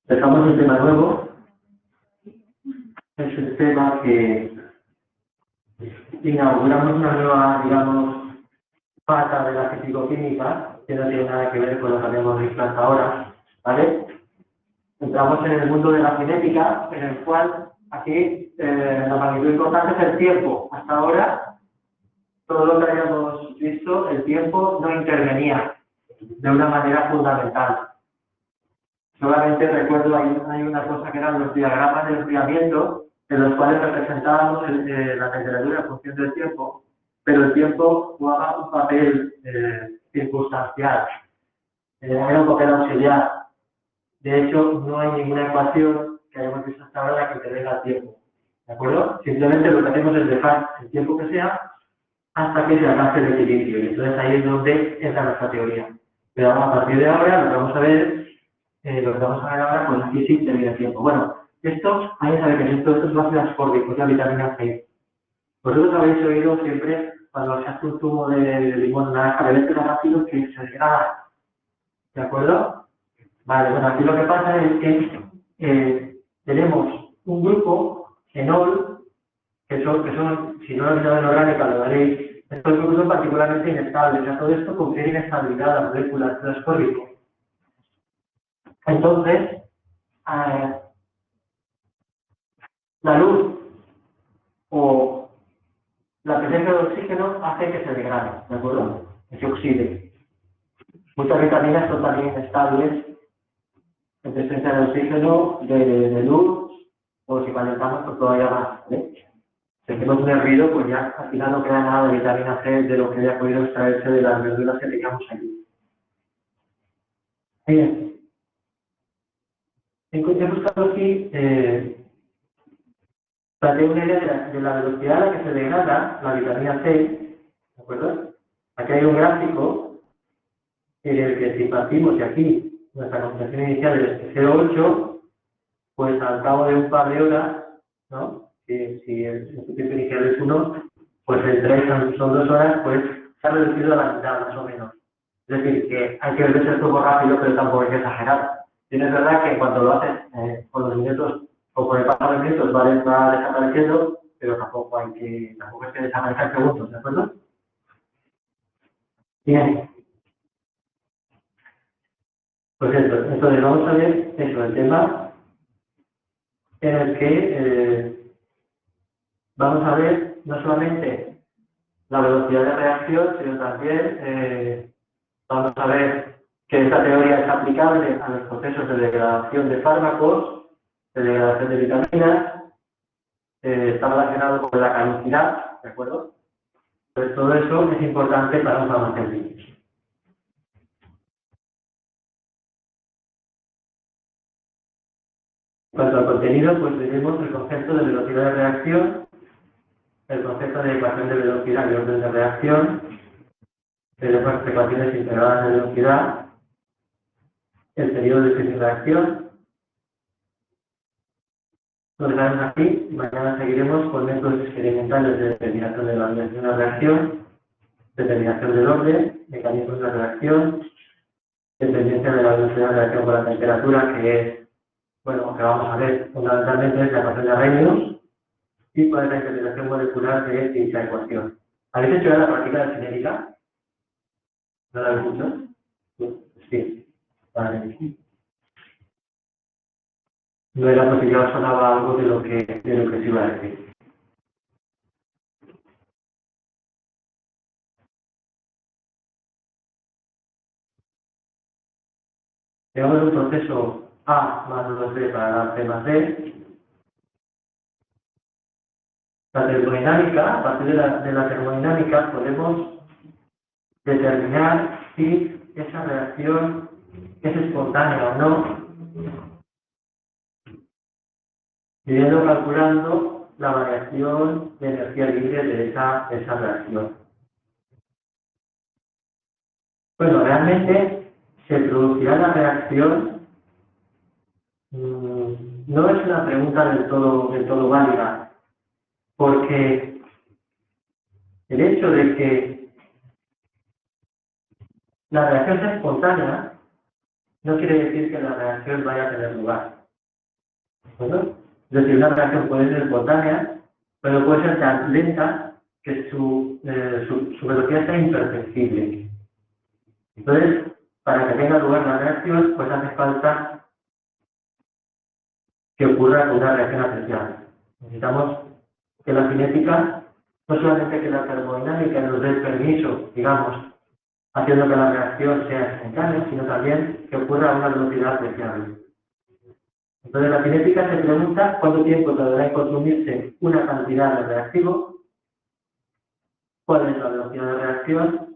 Dejamos el tema nuevo. Es un tema que inauguramos una nueva, digamos, pata de la físico-química, que no tiene nada que ver con lo que habíamos visto hasta ahora, ¿vale? Entramos en el mundo de la cinética, en el cual aquí la magnitud importante es el tiempo. Hasta ahora, todo lo que habíamos visto, el tiempo no intervenía de una manera fundamental. Solamente recuerdo, hay una cosa que eran los diagramas de enfriamiento, en los cuales representábamos la temperatura en función del tiempo, pero el tiempo jugaba un papel circunstancial, era un papel auxiliar. De hecho, no hay ninguna ecuación que hayamos visto hasta ahora que intervenga el tiempo. ¿De acuerdo? Simplemente lo que hacemos es dejar el tiempo que sea hasta que se alcance el equilibrio. Y entonces ahí es donde entra nuestra teoría. Pero a partir de ahora lo que vamos a ver, ahora, pues aquí sí interviene el tiempo. Bueno, esto, hay que saber que esto es ácido ascórbico, la vitamina C. Vosotros habéis oído siempre, cuando se hace un zumo de limón naranja, de los ácidos que se degrada. ¿De acuerdo? Vale, bueno, aquí lo que pasa es que tenemos un grupo, enol, que son, si no lo habéis en orgánica, lo daréis, estos grupos son particularmente inestables, o sea, todo esto confiere inestabilidad a la molécula ácido ascórbico. Entonces, la luz o la presencia de oxígeno hace que se degrade, ¿de acuerdo? Que se oxide. Muchas vitaminas son también inestables en presencia de oxígeno, de luz, o si calentamos, pues todavía más, ¿vale? Si hacemos un hervido, pues ya al final no queda nada de vitamina C de lo que haya podido extraerse de las verduras que tengamos aquí. Bien. He buscado aquí, planteé una idea de la velocidad a la que se degrada la vitamina C, ¿de acuerdo? Aquí hay un gráfico en el que si partimos de aquí, nuestra concentración inicial es 0,8, pues al cabo de un par de horas, ¿no? Si el tiempo inicial es 1, pues en 3 son 2 horas, pues se ha reducido a la mitad más o menos. Es decir, que hay que verse el poco rápido, pero tampoco hay que exagerar. Y es verdad que cuando lo haces con los minutos o con el paso de minutos va desapareciendo, pero tampoco es que desaparezca en segundos, ¿de acuerdo? Bien. Pues eso, entonces vamos a ver eso, el tema en el que vamos a ver no solamente la velocidad de reacción, sino también vamos a ver que esta teoría es aplicable a los procesos de degradación de fármacos, de degradación de vitaminas, está relacionado con la caducidad, ¿de acuerdo? Pues todo eso es importante para un farmacéutico. En cuanto al contenido, pues tenemos el concepto de velocidad de reacción, el concepto de ecuación de velocidad y orden de reacción, tenemos ecuaciones integradas de velocidad, el periodo de reacción. Lo dejamos aquí y mañana seguiremos con métodos experimentales de determinación de la variación de la reacción, determinación del orden, mecanismos de reacción, dependencia de la velocidad de reacción con la temperatura, que es, bueno, lo que vamos a ver fundamentalmente es la ecuación de Arrhenius, y cuál es la interpretación molecular de dicha ecuación. ¿Habéis hecho ya la práctica de cinética? ¿No la habéis hecho? Sí. Vale. No era porque ya os sonaba algo de lo que se iba a decir. Tenemos un proceso A más 2B para dar C más D. La termodinámica, a partir de la termodinámica podemos determinar si esa reacción es espontánea o no, yendo calculando la variación de energía libre de esa reacción. Bueno, realmente se producirá la reacción, no es una pregunta del todo válida, porque el hecho de que la reacción sea espontánea no quiere decir que la reacción vaya a tener lugar. ¿De acuerdo? Es decir, una reacción puede ser espontánea, pero puede ser tan lenta que su velocidad sea imperceptible. Entonces, para que tenga lugar la reacción, pues hace falta que ocurra una reacción apreciable. Necesitamos que la cinética, no solamente que la termodinámica nos dé permiso, digamos, haciendo que la reacción sea espontánea, sino también que ocurra a una velocidad apreciable. Entonces, la cinética se pregunta cuánto tiempo tardará en consumirse una cantidad de reactivo, cuál es la velocidad de reacción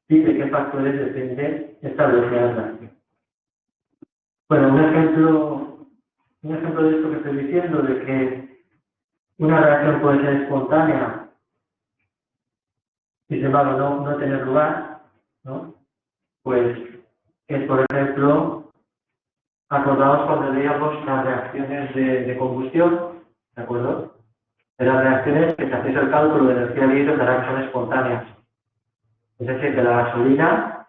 y de qué factores depende esta velocidad de reacción. Bueno, un ejemplo de esto que estoy diciendo, de que una reacción puede ser espontánea y sin embargo no tener lugar, ¿no? Pues es, por ejemplo, acordaos cuando veíamos las reacciones de combustión, ¿de acuerdo? De las reacciones que se hace el cálculo de energía libre de son espontáneas. Es decir, que la gasolina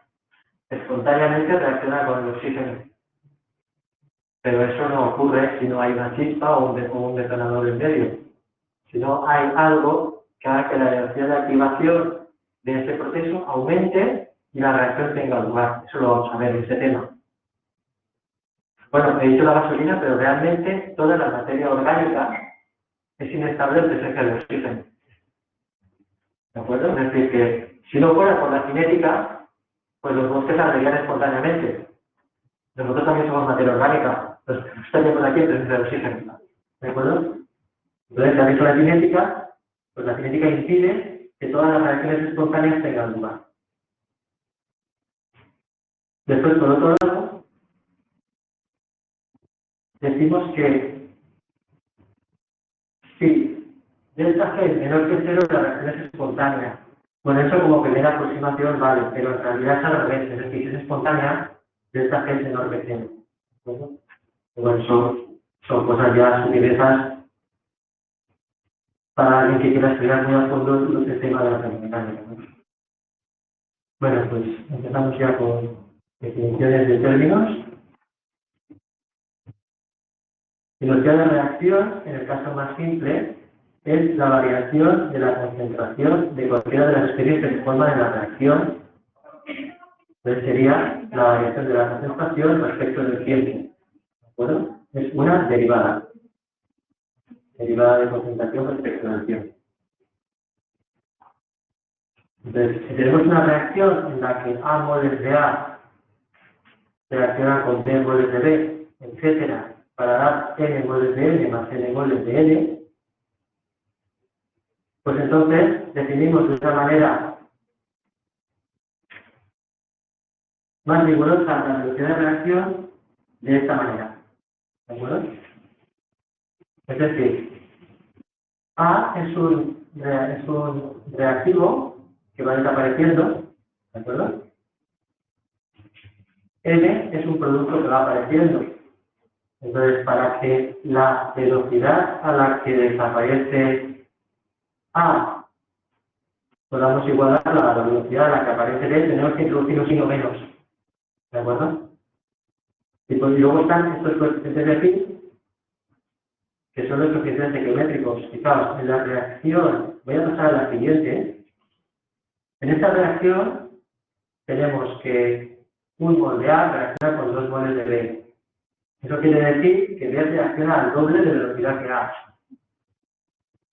espontáneamente reacciona con el oxígeno. Pero eso no ocurre si no hay una chispa o un detonador en medio. Si no hay algo que haga que la energía de activación de ese proceso aumente y la reacción tenga lugar. Eso lo vamos a ver en ese tema. Bueno, he dicho la gasolina, pero realmente toda la materia orgánica es inestable en presencia de oxígeno. ¿De acuerdo? Es decir, que si no fuera por la cinética, pues los bosques arderían espontáneamente. Nosotros también somos materia orgánica. Pues estaríamos aquí en presencia de oxígeno. ¿De acuerdo? Entonces, si habéis la cinética, pues la cinética impide que todas las reacciones espontáneas tengan lugar. Después, por otro lado, decimos que si delta G es menor que 0, la reacción es espontánea. Bueno, eso como primera aproximación vale, pero en realidad es al revés. Es decir, si es espontánea, delta G es menor que 0. Bueno, son cosas ya sutilezas para alguien que quiera estudiar muy a fondo el tema de la termodinámica, ¿no? Bueno, pues empezamos ya con definiciones de términos. Velocidad de reacción, en el caso más simple, es la variación de la concentración de cualquiera de las especies que se forman en la reacción. Entonces sería la variación de la concentración respecto del tiempo. ¿De acuerdo? Es una derivada. Derivada de concentración respecto del tiempo. Entonces, si tenemos una reacción en la que A moles de A reacciona con B moles de B, etcétera, para dar N moles de N más N moles de N, pues entonces definimos de una manera más rigurosa la velocidad de reacción de esta manera. ¿De acuerdo? Es decir, A es un reactivo que va desapareciendo, ¿de acuerdo? N es un producto que va apareciendo. Entonces, para que la velocidad a la que desaparece A podamos igualar a la velocidad a la que aparece B, tenemos que introducir un signo menos. ¿De acuerdo? Y luego están estos coeficientes de pi, que son los coeficientes geométricos. Fijaos, en la reacción, voy a pasar a la siguiente. En esta reacción tenemos que un mol de A reacciona con 2 moles de B. Eso quiere decir que B reacciona al doble de velocidad que A.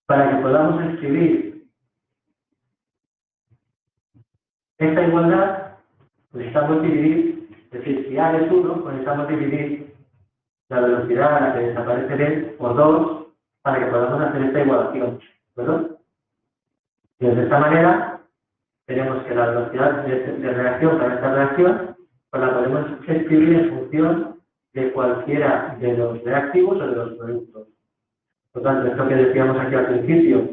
Para que podamos escribir esta igualdad, necesitamos dividir, es decir, si A es 1, pues necesitamos dividir la velocidad a la que desaparece B por 2 para que podamos hacer esta igualación. ¿Verdad? Y de esta manera tenemos que la velocidad de reacción para esta reacción pues la podemos escribir en función de cualquiera de los reactivos o de los productos. Por tanto, esto que decíamos aquí al principio,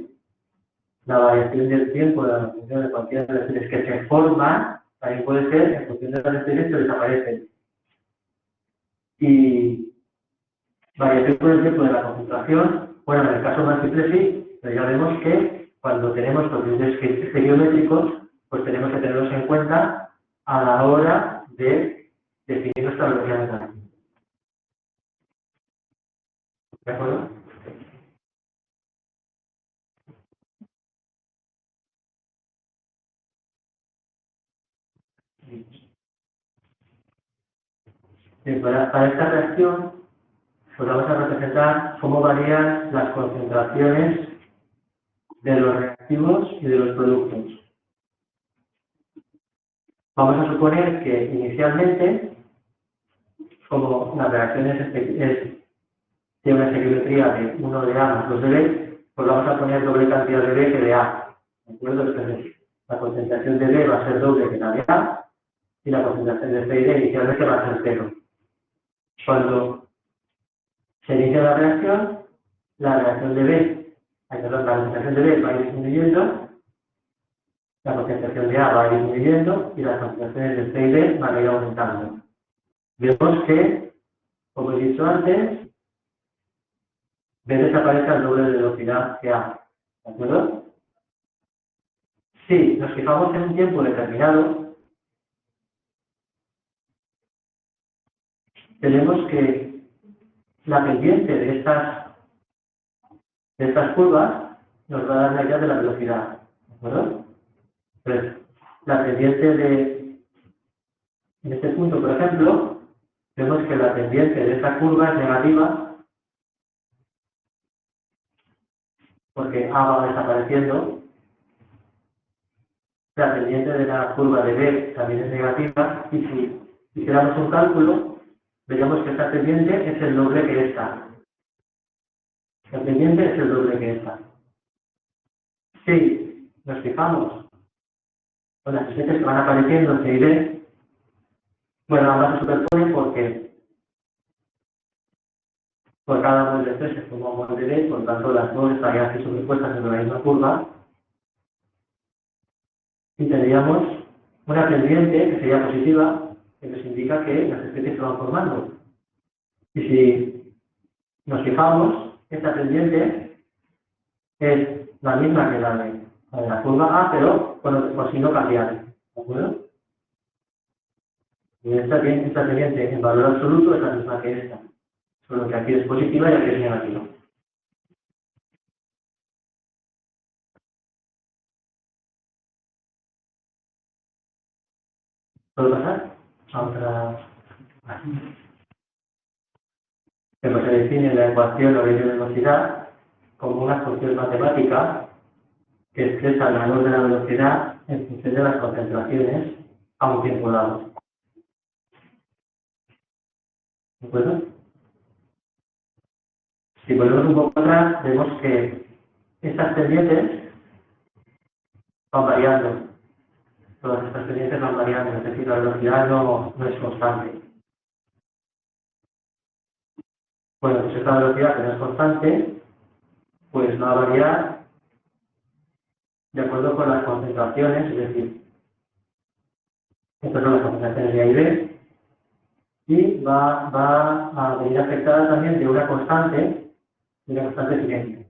la variación del tiempo en función de cualquiera de las especies que se forman, también puede ser en función de las especies que desaparecen. Y variación por el tiempo de la concentración, bueno, en el caso más simple sí, pero ya vemos que cuando tenemos coeficientes geométricos, pues tenemos que tenerlos en cuenta a la hora de esta velocidad negativa. ¿De acuerdo? Bien, para esta reacción, pues vamos a representar cómo varían las concentraciones de los reactivos y de los productos. Vamos a suponer que inicialmente, como la reacción tiene una estequiometría de 1 de A más 2 de B, pues vamos a poner doble cantidad de B que de A. ¿De acuerdo? Entonces, la concentración de B va a ser doble que la de A y la concentración de C y D inicialmente va a ser 0. Cuando se inicia la reacción de B, la concentración de B va a ir disminuyendo, la concentración de A va a ir disminuyendo y las concentraciones de C y D van a ir aumentando. Vemos que, como he dicho antes, B desaparece al doble de velocidad que A. ¿De acuerdo? Si nos fijamos en un tiempo determinado, tenemos que la pendiente de estas curvas nos va a dar la idea de la velocidad. ¿De acuerdo? Entonces, la pendiente en este punto, por ejemplo, vemos que la pendiente de esta curva es negativa porque A va desapareciendo. La pendiente de la curva de B también es negativa y si hiciéramos un cálculo, veríamos que esta pendiente es el doble que esta. La pendiente es el doble que esta. Si nos fijamos con las pendientes que van apareciendo C y D, bueno, ambas se superponen porque por cada mol de C se forma un mol de D, por tanto las dos estarían así superpuestas en la misma curva y tendríamos una pendiente que sería positiva, que nos indica que las especies se van formando. Y si nos fijamos, esta pendiente es la misma que la de la curva A, pero por signo cambiado. ¿De acuerdo? Y esta pendiente en valor absoluto es la misma que esta, solo que aquí es positiva y aquí es negativa. ¿Puedo pasar a otra? Pero se define la ecuación o ley de velocidad como una función matemática que expresa el valor de la velocidad en función de las concentraciones a un tiempo dado. ¿De acuerdo? Si volvemos un poco atrás, vemos que estas pendientes van variando. Todas estas pendientes van variando, es decir, la velocidad no es constante. Bueno, pues esta velocidad que no es constante, pues va a variar de acuerdo con las concentraciones, es decir, estas son las concentraciones de A y B, y va a venir afectada también de una constante cinética.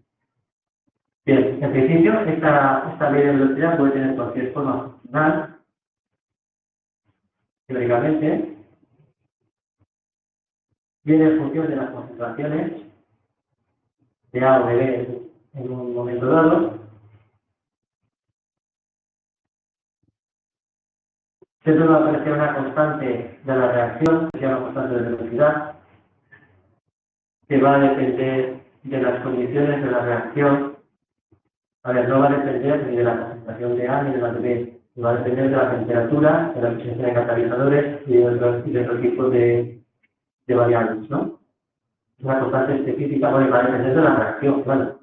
Bien, en principio, esta ley de velocidad puede tener cualquier forma funcional, teóricamente, viene en función de las concentraciones de A o de B en un momento dado. Siempre va a aparecer una constante de la reacción, que se llama constante de velocidad, que va a depender de las condiciones de la reacción. A ver, no va a depender ni de la concentración de A ni de la de B, va a depender de la temperatura, de la presencia de catalizadores y de otro tipo de variables, ¿no? Una constante específica, bueno, va a depender de la reacción, claro.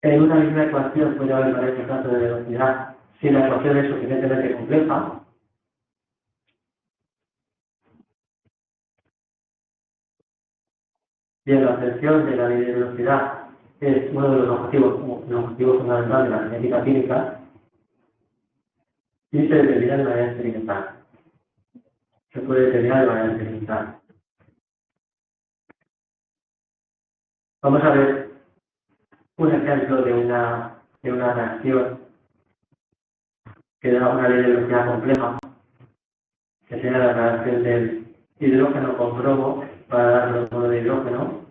En una misma ecuación puede haber varias constantes de velocidad si la ecuación es suficientemente compleja. Bien, la obtención de la ley de velocidad es uno de los objetivos fundamentales de la cinética química y se determina de manera experimental. Se puede determinar de manera experimental. Vamos a ver un ejemplo de una reacción que da una ley de velocidad compleja. que sería la reacción del hidrógeno con bromo para dar bromo de hidrógeno,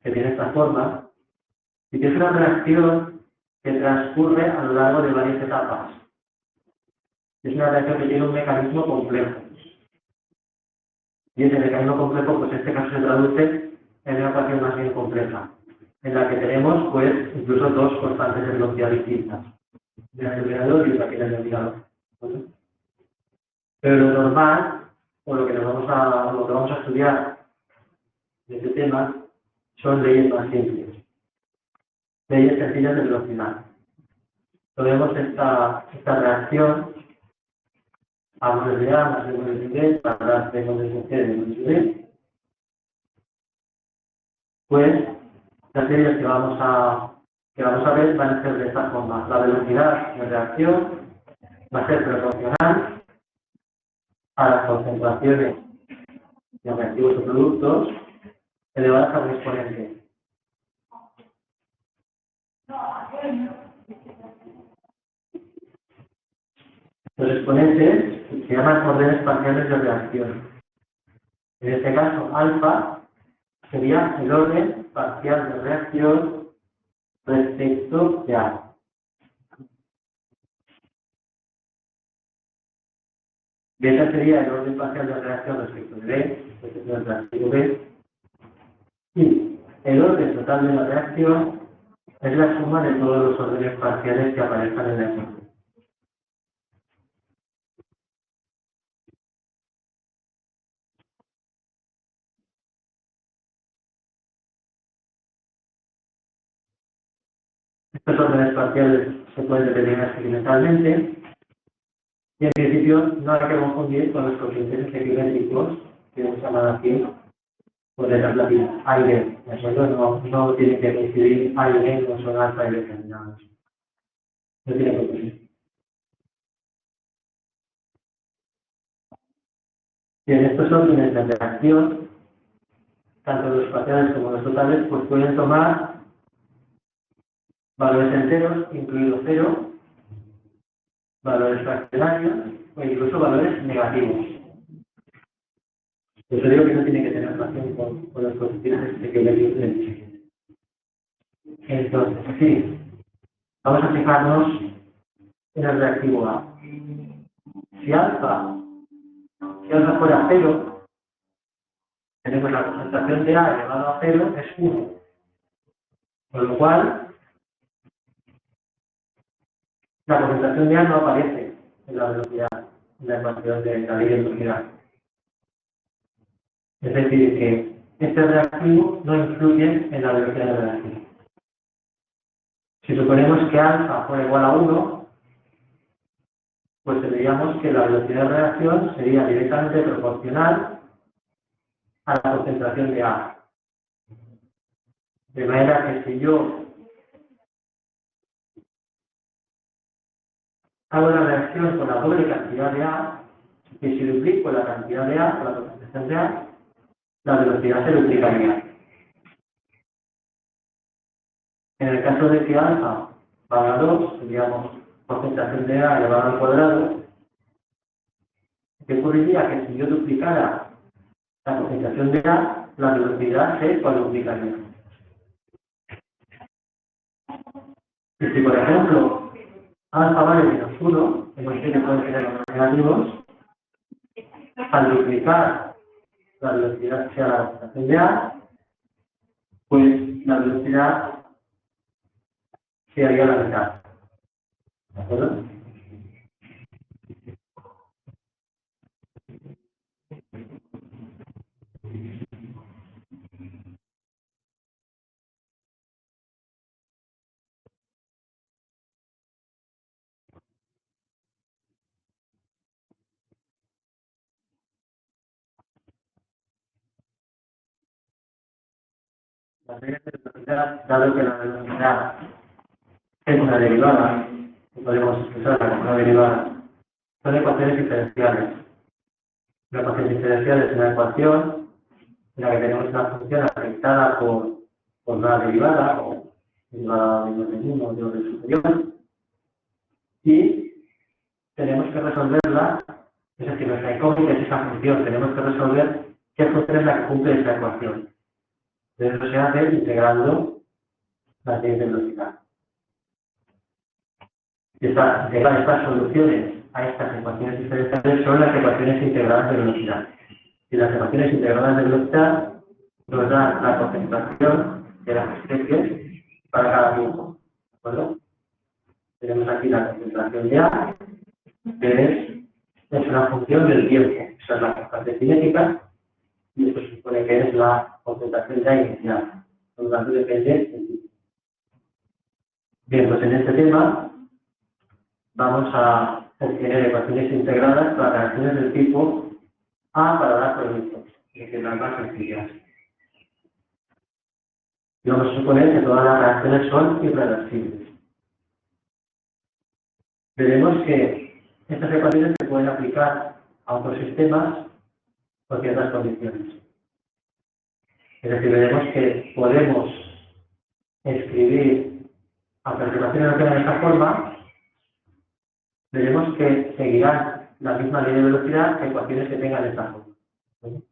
que tiene esta forma, y que es una reacción que transcurre a lo largo de varias etapas. Es una reacción que tiene un mecanismo complejo. Y ese mecanismo complejo, pues en este caso se traduce en una ecuación más bien compleja, en la que tenemos, pues, incluso dos constantes de velocidad distintas. Una en el denominador y otra aquí en el denominador. Pero lo normal, o lo que vamos a estudiar de este tema, son leyes más simples. Leyes sencillas de velocidad. Tenemos esta reacción a menos de A más menos de B, para B menos de C de menos de B. Pues las leyes que vamos a ver van a ser de esta forma. La velocidad de reacción va a ser proporcional a las concentraciones de reactivos o productos elevadas a un exponente. Los exponentes se llaman órdenes parciales de reacción. En este caso, alfa sería el orden parcial de reacción respecto de A. Beta sería el orden parcial de reacción respecto de B, respecto del reactivo B. Y el orden total de la reacción es la suma de todos los órdenes parciales que aparezcan en la ecuación. Estos órdenes parciales se pueden determinar experimentalmente y en principio no hay que confundir con los coeficientes equilátéricos que hemos llamado aquí, por letras latinas, A y B. ¿De acuerdo? No tienen que coincidir A y B, no son alfa y beta ni nada más. No tiene que coincidir. Bien, estos órdenes de reacción, tanto los parciales como los totales, pues pueden tomar valores enteros, incluido 0, valores fraccionarios o incluso valores negativos. Por eso digo que no tiene que tener relación con los coeficientes equilátéricos. Entonces, sí, vamos a fijarnos en el reactivo A. Si alfa fuera 0, tenemos la concentración de A elevado a 0 es 1. Con lo cual, la concentración de A no aparece en la velocidad, en la ecuación de la ley de velocidad. Es decir, que este reactivo no influye en la velocidad de la reacción. Si suponemos que alfa fuera igual a 1, pues tendríamos que la velocidad de reacción sería directamente proporcional a la concentración de A. De manera que si yo hago una reacción con la doble cantidad de A, y si duplico la cantidad de A con la concentración de A, la velocidad se duplicaría. En el caso de que alfa valga 2, tendríamos concentración de A elevado al cuadrado. ¿Qué ocurriría? Que si yo duplicara la concentración de A, la velocidad se cuadruplicaría. Y si, por ejemplo, alfa vale menos 1, hemos dicho que pueden tener los negativos, al duplicar la velocidad sea la concentración de A, pues la velocidad se haría la mitad. ¿De acuerdo? Las reglas de velocidad, dado que la velocidad es una derivada, que podemos expresarla como una derivada, son ecuaciones diferenciales. Una ecuación diferencial es una ecuación en la que tenemos una función afectada por una derivada o derivada de orden 1 o de orden superior y tenemos que resolverla Es decir, nuestra incógnita es esa función. Tenemos que resolver qué función es la que cumple esa ecuación. Eso se hace integrando las leyes de velocidad. Estas soluciones a estas ecuaciones diferenciales son las ecuaciones integradas de velocidad. Y las ecuaciones integradas de velocidad nos dan la concentración de las especies para cada tiempo. ¿De acuerdo? Tenemos aquí la concentración de A, que es una función del tiempo. Esa es la constante cinética, y esto se supone que es la concentración de A inicial. Por lo tanto, depende del tiempo. Bien, pues en este tema vamos a obtener ecuaciones integradas para reacciones del tipo A para dar productos, es decir, las más sencillas. Y vamos a suponer que todas las reacciones son irreversibles. Veremos que estas ecuaciones se pueden aplicar a otros sistemas con ciertas condiciones. Es decir, veremos que podemos escribir aproximaciones de esta forma. Veremos que seguirán la misma ley de velocidad que ecuaciones que tengan esta forma. ¿Sí?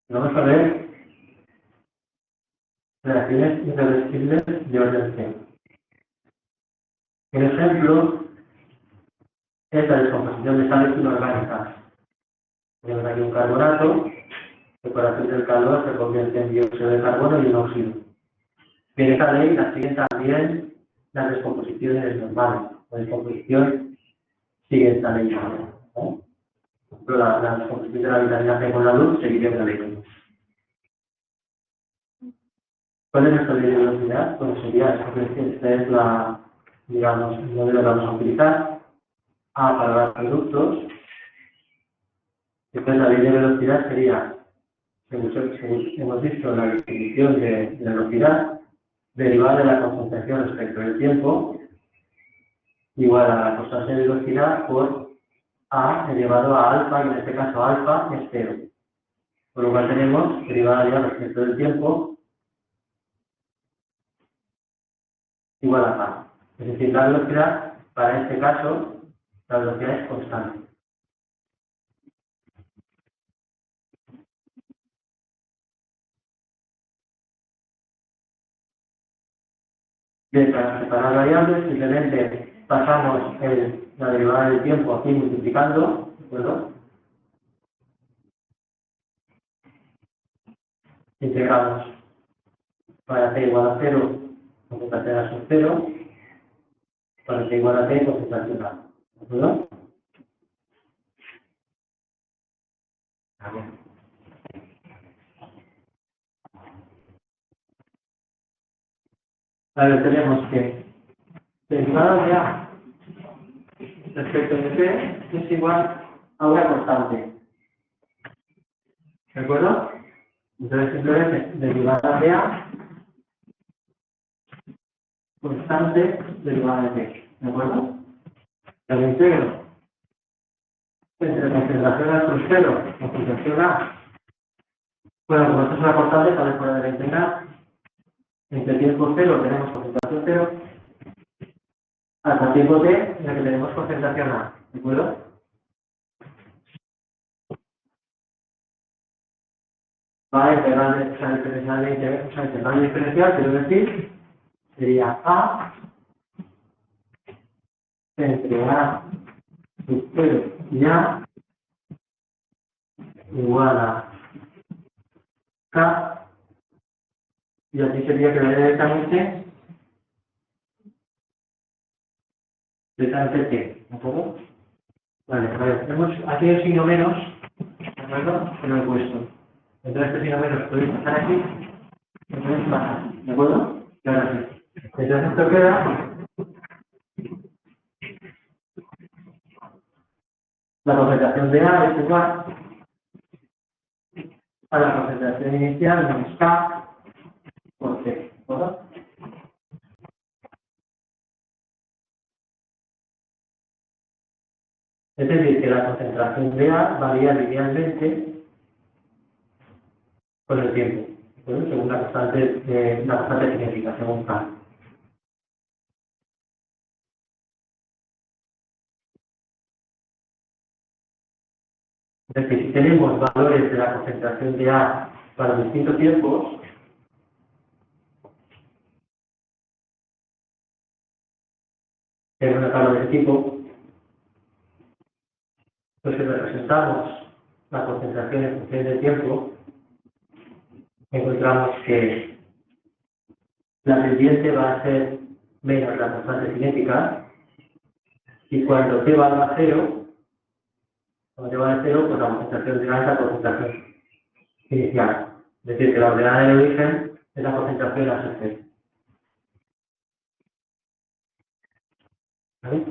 Vamos a ver reacciones irreversibles de orden C. El ejemplo es la descomposición de sales inorgánicas. Tenemos aquí un carbonato, que por acción del calor se convierte en dióxido de carbono y en óxido. En esta ley la siguen también las descomposiciones normales. La descomposición sigue esta ley también, ¿no? Pero la descomposición de la vitamina C con la luz seguiría una ley. ¿Cuál es nuestra ley de velocidad? Pues sería, esta es la, digamos, el modelo que vamos a utilizar. A para dar productos. Entonces la ley de velocidad sería, según hemos visto, la definición de velocidad derivada de la concentración respecto del tiempo igual a la constante de velocidad por A elevado a alfa, y en este caso alfa es 0. Por lo cual tenemos derivada ya respecto del tiempo igual a A. Es decir, la velocidad, para este caso, la velocidad es constante. Bien, para separar variables, simplemente pasamos la derivada del tiempo aquí multiplicando, ¿de acuerdo? Integramos para t igual a 0, concentración a sub 0, para t igual a t, concentración a, ¿de acuerdo? A ver, tenemos que derivada de A respecto de t es igual a una constante, ¿de acuerdo? Entonces simplemente derivada de A constante derivada de t, ¿de acuerdo? Lo integro entre concentración A sub 0, concentración A. Bueno, como esto es una constante, sale fuera de la integral. Entre tiempo 0 tenemos concentración 0, hasta tiempo t en el que tenemos concentración A, ¿de acuerdo? Va a integral, integral diferencial, quiero decir, sería A entre A sub 0 y A igual a K, y así sería que directamente T, ¿de acuerdo? Vale, a ver, tenemos aquí el signo menos, ¿de acuerdo? Que lo he puesto. Entonces este signo menos podéis pasar aquí, entonces baja, ¿de acuerdo? Y ahora sí. Entonces esto queda, la concentración de A es igual a la concentración inicial menos K por T, ¿de acuerdo? Es decir, que la concentración de A varía linealmente con el tiempo, ¿no? Según la constante cinética, según K. Es decir, si tenemos valores de la concentración de A para distintos tiempos, en una tabla de ese tipo, pues si representamos la concentración en función del tiempo, encontramos que la pendiente va a ser menos la constante cinética, y cuando t valga a cero, cuando t valga a cero, pues la concentración de A es la concentración inicial. Es decir, que la ordenada del origen es la concentración a su cero. ¿Vale?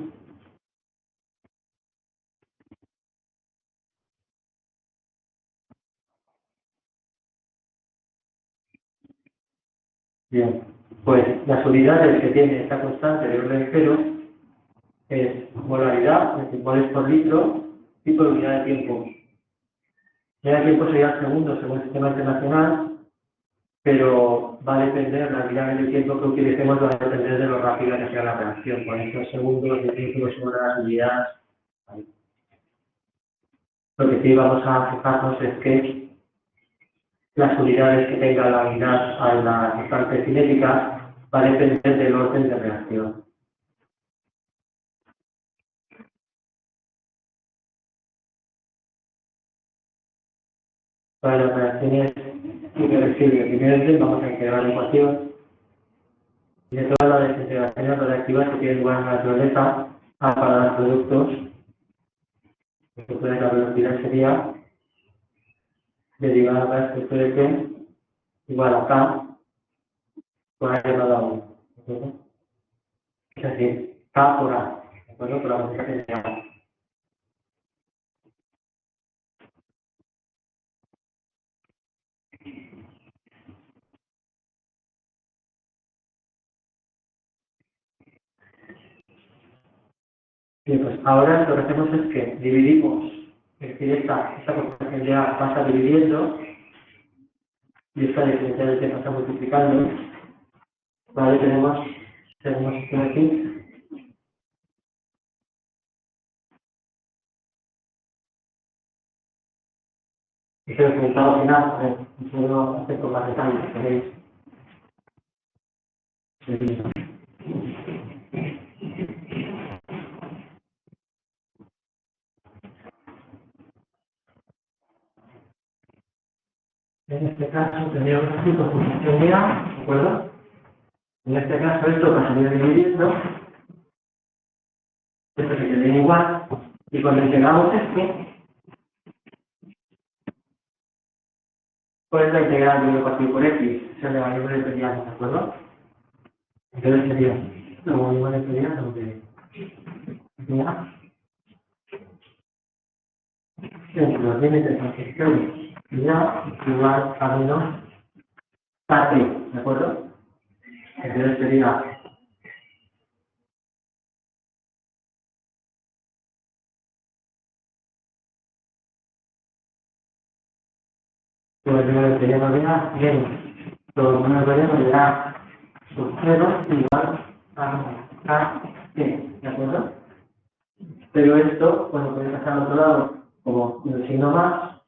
Bien, pues las unidades que tiene esta constante de orden cero es molaridad, es decir, moles por litro, y por unidad de tiempo. Unidad de tiempo sería el segundo según el sistema internacional, pero va a depender, la unidad de tiempo que utilicemos va a depender de lo rápida que sea la reacción. Por eso segundos, milímetros, horas, unidades. ¿Vale? Lo que sí vamos a fijarnos es que las unidades que tenga la unidad a la constante cinética va a depender del orden de reacción. Para las reacciones irreversibles diferentes vamos a integrar la ecuación y de todas las desintegraciones reactivas que tienen lugar en la naturaleza para los productos, entonces la velocidad sería derivada de la estructura de T igual a K por A elevado a 1. ¿De acuerdo? Es decir, K por A, ¿de acuerdo? Por la concentración de A. Bien, pues ahora lo que hacemos es que dividimos, es decir, esta concentración de A pasa dividiendo y esta diferencia de T pasa multiplicando. Vale, tenemos esto de aquí. Y el resultado final, a ver, puedo hacer con más detalle, si queréis. En este caso tendríamos aquí concentración de A, ¿de acuerdo? En este caso esto pasaría dividiendo, esto se quedaría igual, y cuando integramos esto, pues la integral de 1 partido por X, se le va a ir monetariano, ¿de acuerdo? Entonces sería la monetariano de A entre los límites de transición y A igual a menos KT, ¿de acuerdo? Entonces sería todo el número de variables menos todo el número de variables de A sub 0 igual a KT, ¿de acuerdo? Pero esto, bueno, puede pasar al otro lado como un signo más,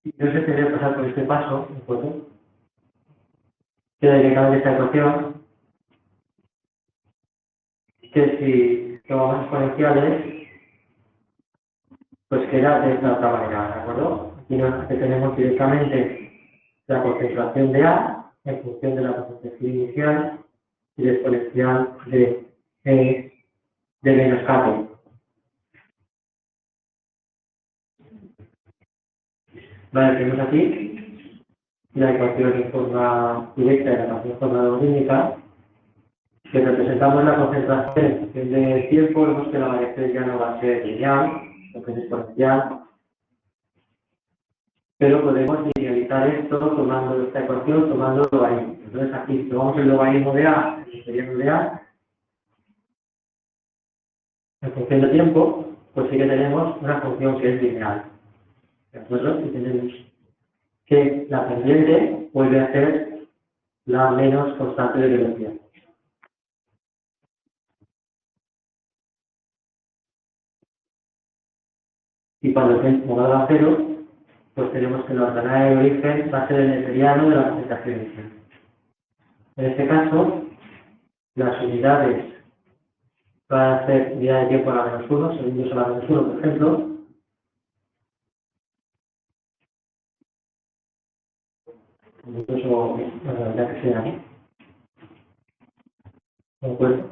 y yo se quería pasar por este paso, ¿de acuerdo? Queda directamente esta ecuación, que si tomamos exponenciales, pues queda de esta otra manera, ¿de acuerdo? Aquí que tenemos directamente la concentración de A en función de la concentración inicial y la exponencial de menos K. Vale, tenemos aquí la ecuación en forma directa y la ecuación en forma logarítmica, que representamos la concentración en función del tiempo, vemos que la variación ya no va a ser lineal, lo que es exponencial, pero podemos linealizar esto tomando esta ecuación, tomando el logaritmo. Entonces aquí, si tomamos el logaritmo de A, el meridiano de A, en función de tiempo, pues sí que tenemos una función que es lineal. ¿De acuerdo? Y tenemos que la pendiente vuelve a ser la menos constante de velocidad. Y cuando el tiempo valga 0, pues tenemos que la ordenada de origen va a ser el neperiano de la concentración inicial. En este caso, las unidades van a ser unidad de tiempo a la menos 1, segundos a la menos 1, por ejemplo. Incluso, ya que sea, ¿no? ¿De acuerdo?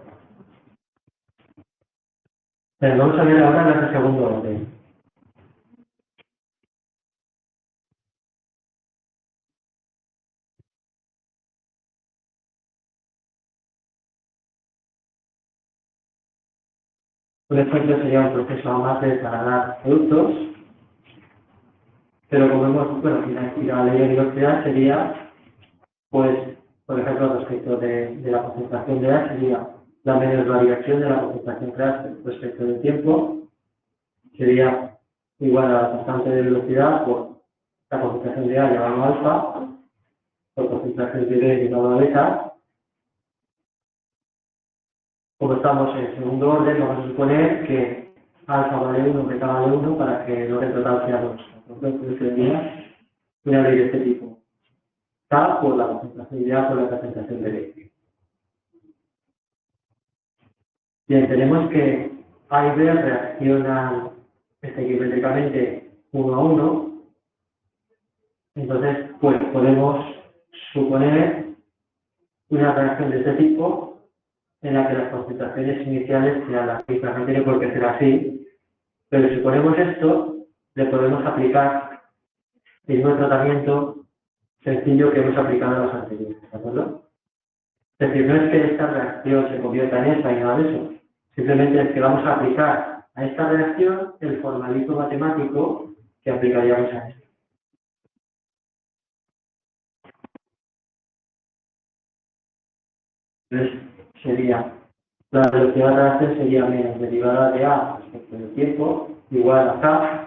Pero vamos a ver ahora las de segundo orden. Un ejemplo sería un proceso más de desagradar productos, pero como hemos, bueno, y la ley de velocidad sería, pues, por ejemplo, respecto de la concentración de A, sería la menos variación de la concentración de A respecto del tiempo, sería igual a la constante de velocidad por la concentración de A llevado a alfa, por concentración de B llevado a beta. Como estamos en segundo orden, vamos a suponer que alfa vale 1, beta vale 1 para que el orden total sea 2. Entonces sería una ley de este tipo. K por la concentración de A por la concentración de B. Bien, tenemos que A y B reaccionan estequiométricamente 1 a 1. Entonces, pues podemos suponer una reacción de este tipo en la que las concentraciones iniciales sean las mismas. No tiene por qué ser así, pero si ponemos esto, le podemos aplicar el mismo tratamiento sencillo que hemos aplicado a los anteriores, ¿de acuerdo? Es decir, no es que esta reacción se convierta en esta y nada de eso, simplemente es que vamos a aplicar a esta reacción el formalismo matemático que aplicaríamos a esto. Entonces, sería, la velocidad de la reacción sería menos derivada de A respecto del tiempo, igual a K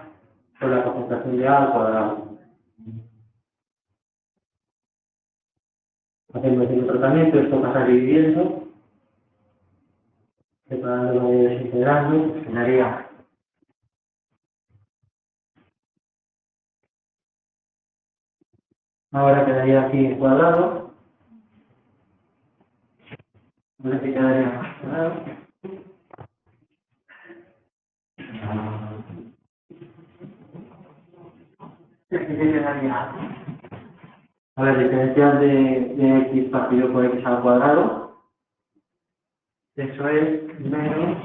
por la concentración de A al cuadrado. Hacemos el tratamiento, esto pasa dividiendo, separándolo y desintegrando, pues quedaría ahora quedaría aquí en cuadrado, ahora que quedaría más cuadrado. Aquí que quedaría a ver, diferencial de x partido por x al cuadrado, eso es menos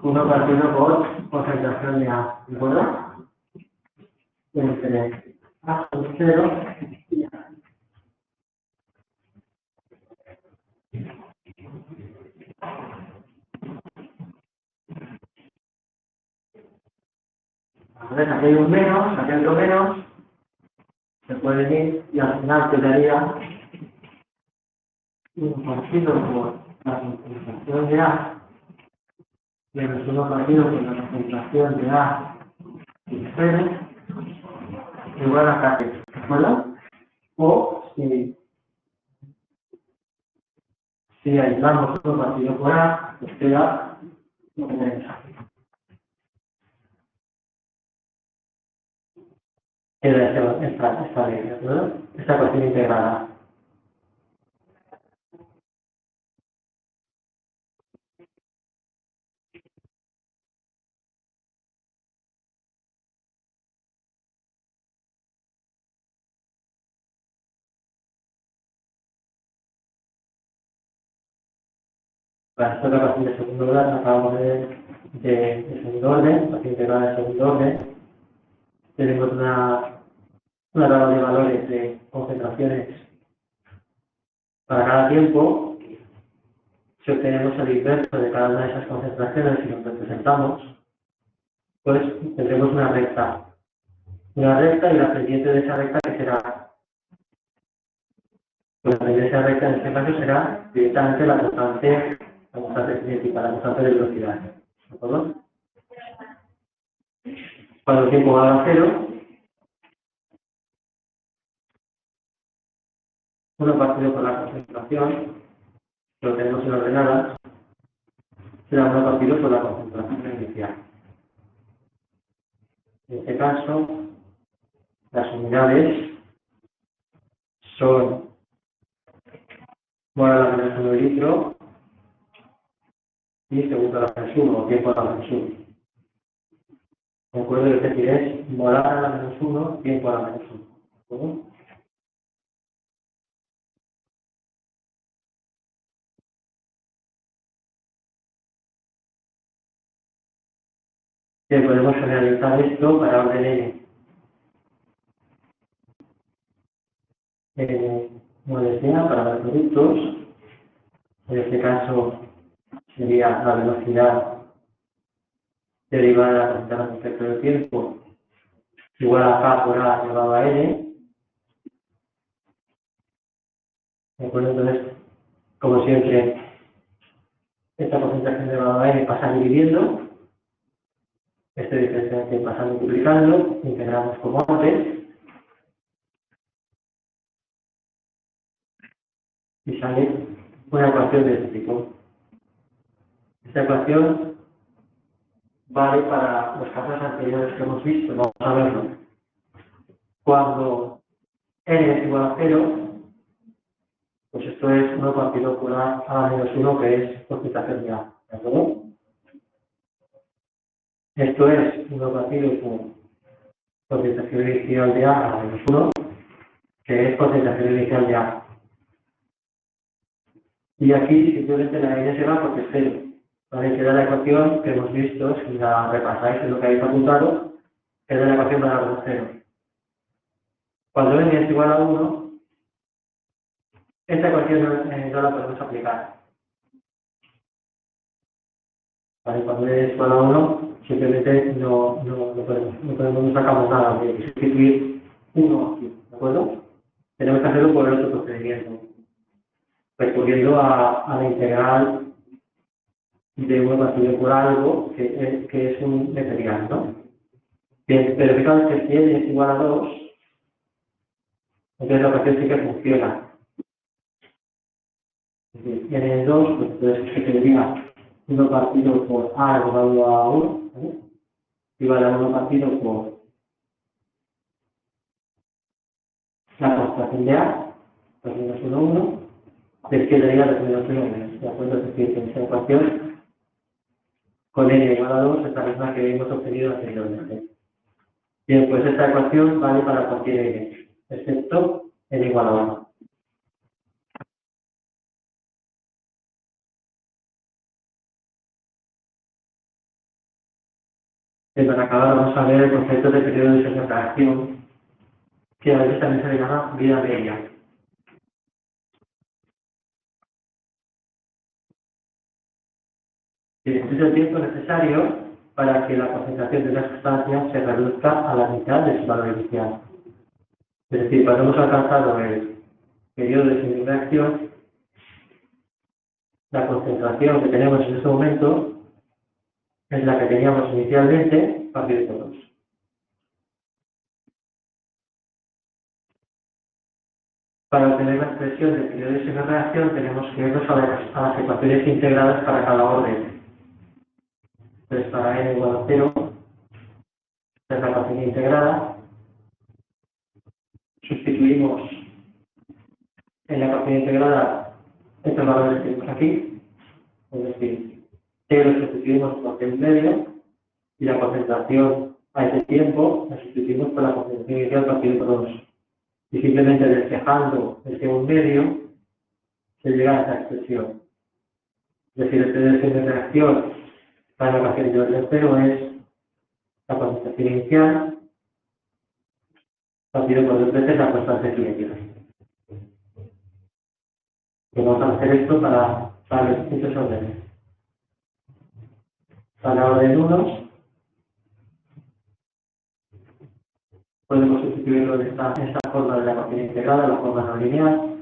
1 partido por concentración de A, ¿de acuerdo? Entre A por 0 y A. Entonces aquí hay un menos, aquí hay otro menos, se pueden ir y al final quedaría 1 partido por la concentración de A menos 1 partido por la concentración de A y 0 igual a K, ¿de acuerdo? O si aislamos 1 partido por A, pues queda lo que tenemos aquí. Queda esta ley, ¿de acuerdo? Esta ecuación integrada. Para esta ecuación de segundo orden, acabamos de ver de segundo orden, ecuación integrada de segundo orden. Tenemos una tabla de valores de concentraciones para cada tiempo. Si obtenemos el inverso de cada una de esas concentraciones y lo representamos, pues tendremos una recta una recta y la pendiente de esa recta que será, pues la pendiente de esa recta en este caso será directamente la constante cinética, la constante de velocidad. ¿De acuerdo? Cuando el tiempo va a cero, 1 partido por la concentración, que lo tenemos en ordenada, será 1 partido por la concentración inicial. En este caso, las unidades son mol a la menos 1 litro y segundo a la menos 1 o tiempo a la menos 1. ¿De acuerdo? Es decir, es molar a la menos 1, tiempo a la menos 1. ¿De acuerdo? Bien, podemos generalizar esto para orden n. Molestia para los productos. En este caso sería la velocidad derivada de la respecto del tiempo igual a k por a elevado a n. ¿De acuerdo? Entonces, como siempre, esta concentración elevada a n pasa dividiendo, este diferencial pasa multiplicando, integramos como antes y sale una ecuación de este tipo. Esta ecuación vale para los casos anteriores que hemos visto, vamos a verlo. Cuando n es igual a 0, pues esto es 1 partido por a la menos 1, que es concentración de A. ¿De acuerdo? Esto es 1 partido por concentración inicial de A a la menos 1, que es concentración inicial de A. Y aquí simplemente la n se va porque es 0. Vale, queda la ecuación que hemos visto, si la repasáis en lo que habéis apuntado, queda la ecuación para los 0. Cuando n es igual a 1, esta ecuación no la podemos aplicar. ¿Vale? Cuando n es igual a 1, simplemente no sacamos nada, hay que sustituir 1 aquí, ¿de acuerdo? Tenemos que hacerlo por el otro procedimiento, recurriendo a la integral de 1 partido por algo, que es un material, ¿no? Bien, pero fijaos que si n es igual a 2, entonces la ecuación sí que funciona. Es decir, n es 2, pues entonces se quedaría 1 partido por a elevado a 1, ¿vale? Igual a 1 partido por la constante de a, pues menos 1, 1, les quedaría los menos 1, menos, ¿de acuerdo? Es decir, que esta ecuación con n igual a 2 es la misma que hemos obtenido anteriormente. Bien, pues esta ecuación vale para cualquier n, excepto n igual a 1. Y para acabar vamos a ver el concepto de periodo de reacción, que a veces también se le llama vida media. Es el tiempo necesario para que la concentración de una sustancia se reduzca a la mitad de su valor inicial. Es decir, cuando hemos alcanzado el periodo de semireacción, la concentración que tenemos en este momento es la que teníamos inicialmente partido por 2. Para obtener la expresión del periodo de semireacción tenemos que irnos a las ecuaciones integradas para cada orden. Entonces, para n igual a 0, es la ecuación integrada. Sustituimos en la ecuación integrada estos valores que tenemos aquí, es decir, t lo sustituimos por t medio y la concentración a ese tiempo la sustituimos por la concentración inicial partido por 2. Y simplemente despejando el t medio se llega a esa expresión. Es decir, el TDC de reacción para la ecuación de orden 0 es la concentración inicial partido por 2 veces la constante cinética. Y vamos a hacer esto para los distintos órdenes. Para orden 1, podemos sustituirlo de esta forma de la ecuación integrada, la forma no lineal.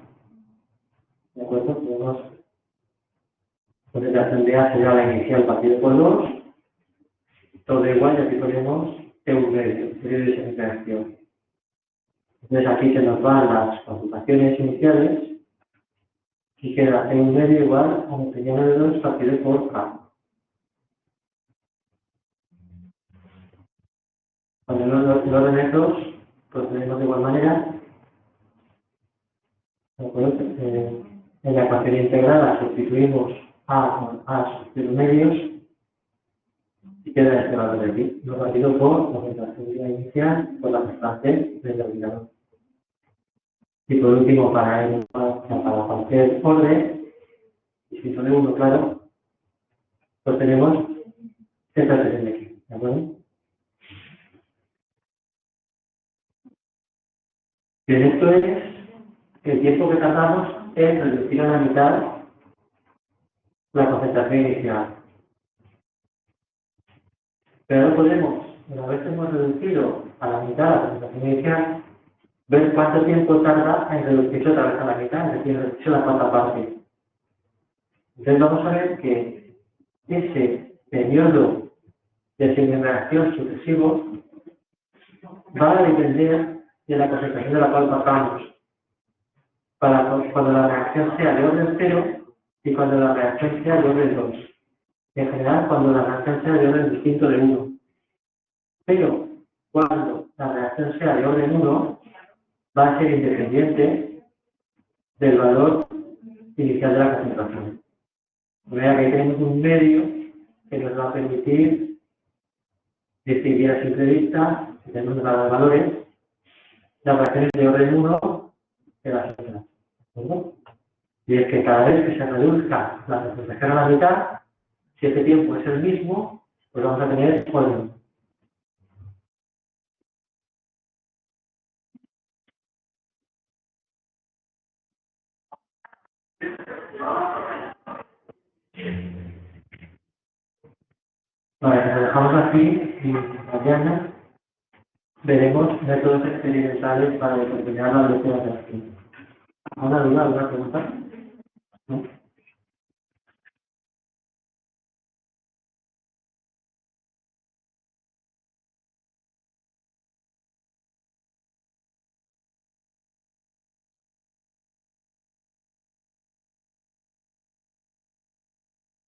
¿De acuerdo? Podemos, pues la acción de A será la inicial partido por 2, todo igual, y aquí ponemos T1 medio, periodo de semireacción. Entonces aquí se nos van las conjugaciones iniciales y queda T1 medio igual a medio de 2 partido por K. Cuando los orden 2, procedemos de igual manera. ¿De acuerdo? En la ecuación integrada sustituimos A con A sub 0 medios y queda este valor de aquí, lo partido por la concentración inicial por la constante del denominador. Y por último, para cualquier orden, distinto de 1, claro, pues tenemos esta expresión de aquí, ¿de acuerdo? Bien, esto es el tiempo que tardamos en reducir a la mitad la concentración inicial. Pero ahora podemos, una vez que hemos reducido a la mitad la concentración inicial, ver cuánto tiempo tarda en reducirse otra vez a la mitad, es decir, reducirse a la cuarta parte. Entonces vamos a ver que ese periodo de semireacción sucesivo va a depender de la concentración de la cual pasamos. Para cuando la reacción sea de orden 0 y cuando la reacción sea de orden 2. En general, cuando la reacción sea de orden distinto de 1. Pero cuando la reacción sea de orden 1, va a ser independiente del valor inicial de la concentración. De manera que ahí tenemos un medio que nos va a permitir distinguir a simple vista, si tenemos los valores, las reacciones de orden 1 de las otras. ¿De acuerdo? Y es que cada vez que se reduzca la concentración a la mitad, si este tiempo es el mismo, pues vamos a tener orden. Vale, lo dejamos aquí y mañana veremos métodos experimentales para determinar la velocidad de la reacción. ¿Alguna duda, alguna pregunta? ¿No?